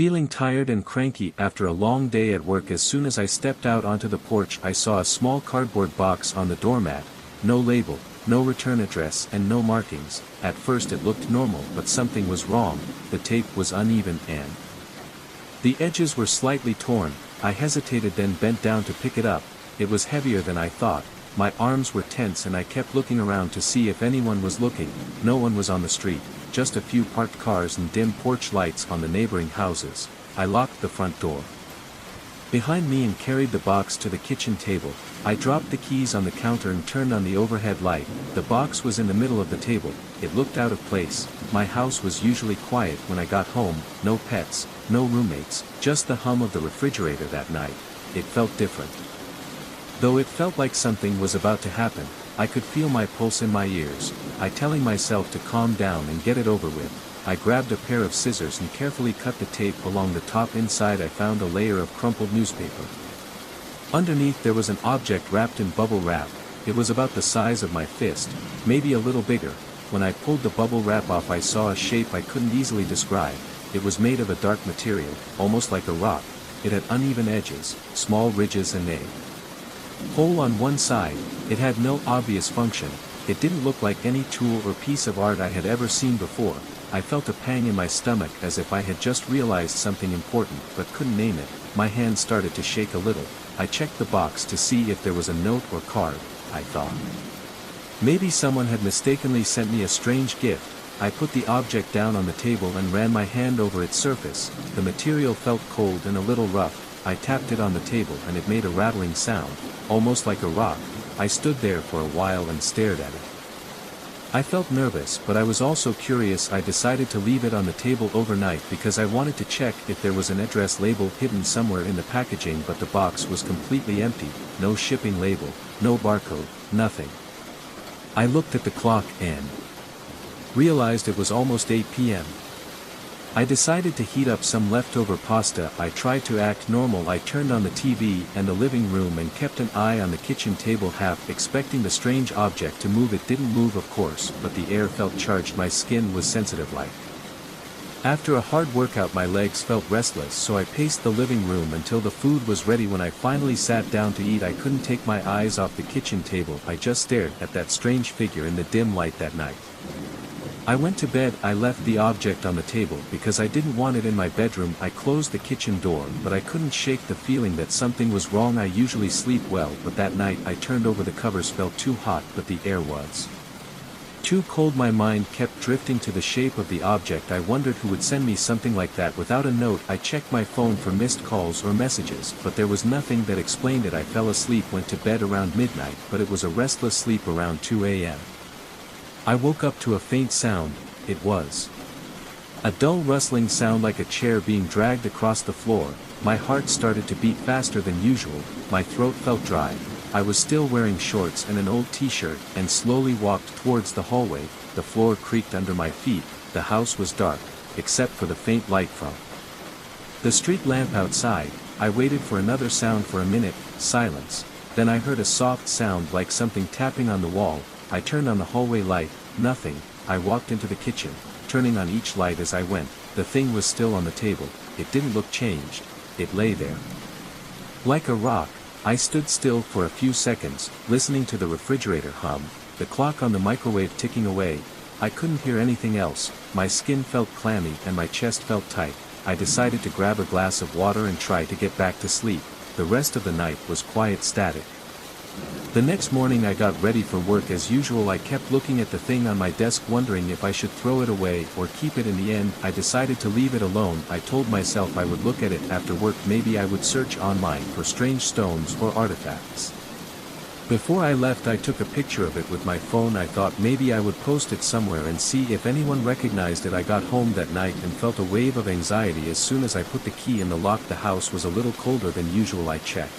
Feeling tired and cranky after a long day at work, as soon as I stepped out onto the porch I saw a small cardboard box on the doormat, no label, no return address and no markings. At first it looked normal, but something was wrong. The tape was uneven and the edges were slightly torn. I hesitated, then bent down to pick it up. It was heavier than I thought. My arms were tense and I kept looking around to see if anyone was looking. No one was on the street, just a few parked cars and dim porch lights on the neighboring houses. I locked the front door behind me and carried the box to the kitchen table. I dropped the keys on the counter and turned on the overhead light. The box was in the middle of the table. It looked out of place. My house was usually quiet when I got home, no pets, no roommates, just the hum of the refrigerator that night. It felt different. Though it felt like something was about to happen, I could feel my pulse in my ears. I telling myself to calm down and get it over with. I grabbed a pair of scissors and carefully cut the tape along the top. Inside I found a layer of crumpled newspaper. Underneath there was an object wrapped in bubble wrap. It was about the size of my fist, maybe a little bigger. When I pulled the bubble wrap off I saw a shape I couldn't easily describe. It was made of a dark material, almost like a rock. It had uneven edges, small ridges and a hole on one side. It had no obvious function. It didn't look like any tool or piece of art I had ever seen before. I felt a pang in my stomach as if I had just realized something important but couldn't name it. My hand started to shake a little. I checked the box to see if there was a note or card. I thought maybe someone had mistakenly sent me a strange gift. I put the object down on the table and ran my hand over its surface. The material felt cold and a little rough. I tapped it on the table and it made a rattling sound, almost like a rock. I stood there for a while and stared at it. I felt nervous, but I was also curious. I decided to leave it on the table overnight because I wanted to check if there was an address label hidden somewhere in the packaging, but the box was completely empty. No shipping label, no barcode, nothing. I looked at the clock and realized it was almost 8 p.m. I decided to heat up some leftover pasta. I tried to act normal. I turned on the TV and the living room and kept an eye on the kitchen table, half expecting the strange object to move. It didn't move, of course, but the air felt charged. My skin was sensitive like after a hard workout. My legs felt restless, so I paced the living room until the food was ready. When I finally sat down to eat I couldn't take my eyes off the kitchen table. I just stared at that strange figure in the dim light that night. I went to bed. I left the object on the table because I didn't want it in my bedroom. I closed the kitchen door, but I couldn't shake the feeling that something was wrong. I usually sleep well, but that night I turned over the covers. Felt too hot, but the air was too cold. My mind kept drifting to the shape of the object. I wondered who would send me something like that without a note. I checked my phone for missed calls or messages, but there was nothing that explained it. I fell asleep, went to bed around midnight, but it was a restless sleep. Around 2 a.m. I woke up to a faint sound. It was a dull rustling sound, like a chair being dragged across the floor. My heart started to beat faster than usual. My throat felt dry. I was still wearing shorts and an old t-shirt, and slowly walked towards the hallway. The floor creaked under my feet. The house was dark, except for the faint light from the street lamp outside. I waited for another sound. For a minute, silence. Then I heard a soft sound like something tapping on the wall. I turned on the hallway light. Nothing. I walked into the kitchen, turning on each light as I went. The thing was still on the table. It didn't look changed. It lay there like a rock. I stood still for a few seconds, listening to the refrigerator hum, the clock on the microwave ticking away. I couldn't hear anything else. My skin felt clammy and my chest felt tight. I decided to grab a glass of water and try to get back to sleep. The rest of the night was quiet, static. The next morning I got ready for work as usual. I kept looking at the thing on my desk, wondering if I should throw it away or keep it. In the end, I decided to leave it alone. I told myself I would look at it after work. Maybe I would search online for strange stones or artifacts. Before I left I took a picture of it with my phone. I thought maybe I would post it somewhere and see if anyone recognized it. I got home that night and felt a wave of anxiety as soon as I put the key in the lock. The house was a little colder than usual. I checked